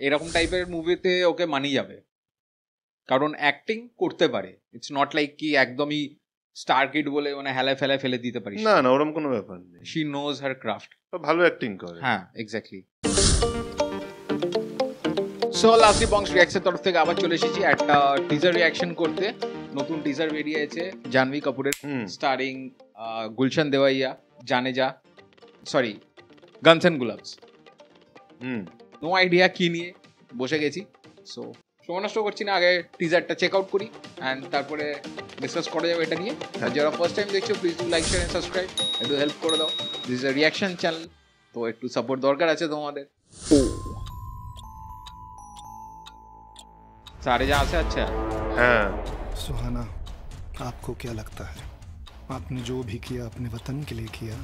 এরকম টাইপের মুভিতে ওকে মানি যাবে, কারণ অ্যাক্টিং করতে পারে। ইটস নট লাইক কি একদমই স্টার কিড বলে মানে হেলায় ফেলায় ফেলে দিতে পারিস না না, ওরকম কোনো ব্যাপার নেই। শি নোজ হার ক্রাফট, ভালো অ্যাক্টিং করে। হ্যাঁ এক্স্যাক্টলি। সো লাস্টলি বংশ রিয়াক্সের তরফ থেকে আবার চলে এসেছি একটা টিজার রিয়াকশন করতে। নতুন টিজার বেরিয়েছে জাহ্নবী কাপুরের, স্টারিং গুলশান দেওয়াইয়া, জানেজা, sorry Guns and Gulaabs. No idea কি নিয়ে বসে গেছি। সো সময় নষ্ট করছি না, আগে টিজারটা চেক আউট করি অ্যান্ড তারপরে ডিসকাস করা যাবে এটা নিয়ে। আর যারা ফার্স্ট টাইম দেখছো please do like share and subscribe, একটু হেল্প করে দাও। This is a reaction channel, তো একটু সাপোর্ট দরকার আছে তোমাদের। सारे जहाँ से अच्छा है। हाँ सुहाना, आपको क्या लगता है आपने जो भी किया अपने वतन के लिए किया?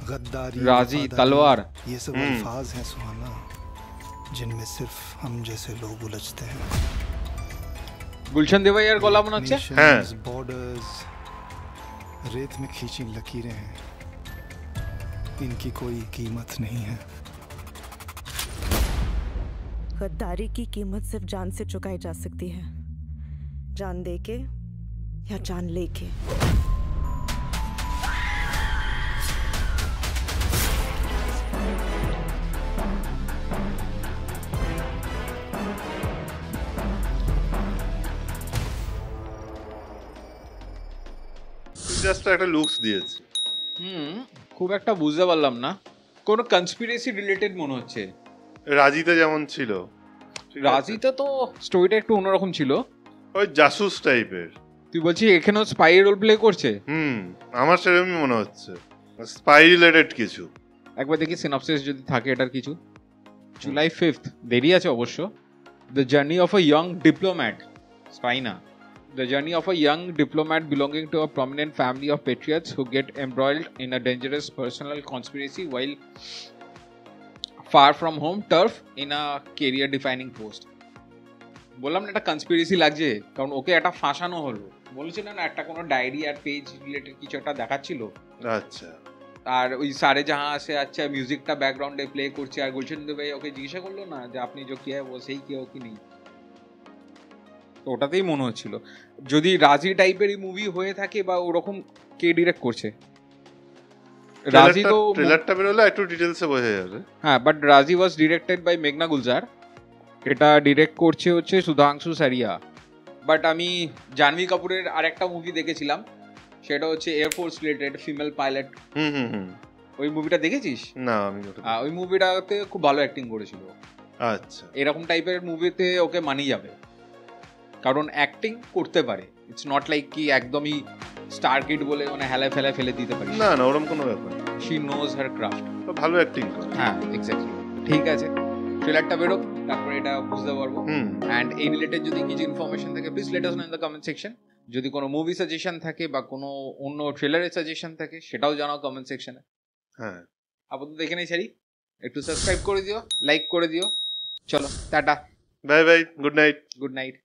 गद्दारी, राजी, तलवार, ये सब अल्फाज हैं सुहाना, जिनमें सिर्फ हम जैसे लोग उलझते हैं। गुलशन देवैयार गला মনে হচ্ছে। হ্যাঁ, बॉर्डर्स, रेत में खींची लकीरें हैं, इनकी कोई कीमत नहीं है। गद्दारी की कीमत सिर्फ जान से चुकाई जा सकती है, जान दे के या जान लेके। জাস্ট একটা লুকস দিয়েছে। খুব একটা বুঝতে পারলাম না, কোন কনস্পিরেসি রিলেটেড মনে হচ্ছে। রাজিতে যেমন ছিল, রাজিতে তো স্টোরিটা একটু অন্যরকম ছিল, ওই জাসুস টাইপের। তুই বলছিস এখানেও স্পাই রোল প্লে করছে? আমার সেরকমই মনে হচ্ছে, স্পাই রিলেটেড কিছু। একবার দেখি সিনপসিস যদি থাকে এটার কিছু। জুলাই 5th, দেরি আছে অবশ্য। The journey of a young diplomat, spy না, the journey of a young diplomat belonging to a prominent family of patriots who get embroiled in a dangerous personal conspiracy while far from home turf in a career defining post. বললাম না একটা conspiracy লাগছে, কারণ ওকে একটা ফাঁসানো হলো। বলেছিল না একটা কোনো ডায়েরি আর পেজ রিলেটেড কিছু একটা দেখাচ্ছিল। আচ্ছা, আর ওই সারে জাহাঁ আসে আচ্ছা মিউজিকটা ব্যাকগ্রাউন্ডে প্লে করছে, আর গুলশান দেওয়াই ওকে জিজ্ঞাসা করলো না যে আপনি যে কি হয় ও সেই কি কি নেই। তো ওটাতেই মনে হচ্ছিল যদি রাজি টাইপেরই মুভি হয়ে থাকে বা ওরকম কে ডিরেক্ট করছে। রাজি তো ট্রেলারটা বেরোলে একটু ডিটেইলসে বোঝা যাবে। হ্যাঁ, বাট রাজি ওয়াজ ডিরেক্টেড বাই মেঘনা গুলজার, এটা ডিরেক্ট করছে হচ্ছে সুধাংশু সারিয়া। বাট আমি জাহ্নবী কাপুরের আরেকটা মুভি দেখেছিলাম, সেটা হচ্ছে এয়ারফোর্স রিলেটেড, ফিমেল পাইলট। ওই মুভিটা দেখেছিস? না আমি ওই মুভিটাতে খুব ভালো অ্যাক্টিং করেছিল। আচ্ছা, এরকম টাইপের মুভিতে ওকে মানি যাবে, কারণ অ্যাক্টিং করতে পারে। ইটস নট লাইক কি একদমই স্টার কিড বলে মানে হেলায় ফেলায় ফেলে দিতে পারি। না না, ওরকম কোনো ব্যাপার না। শি নোজ হার ক্রাফট, ভালো অ্যাক্টিং করে। হ্যাঁ এক্স্যাক্টলি। ঠিক আছে, ট্রেলারটা বেরোক, তারপরে এটা বুঝতে পারবো। অ্যান্ড এই রিলেটেড যদি কিছু ইনফরমেশন থাকে please let us no in the comment section. যদি কোনো মুভি সাজেশন থাকে বা কোনো অন্য ট্রেলারের সাজেশন থাকে সেটাও জানাও কমেন্ট সেকশনে। হ্যাঁ, আপাতত এখানেই ছাড়ি, একটু সাবস্ক্রাইব করে দিও, লাইক করে দিও। চলো tata, bye bye, good night. Good night.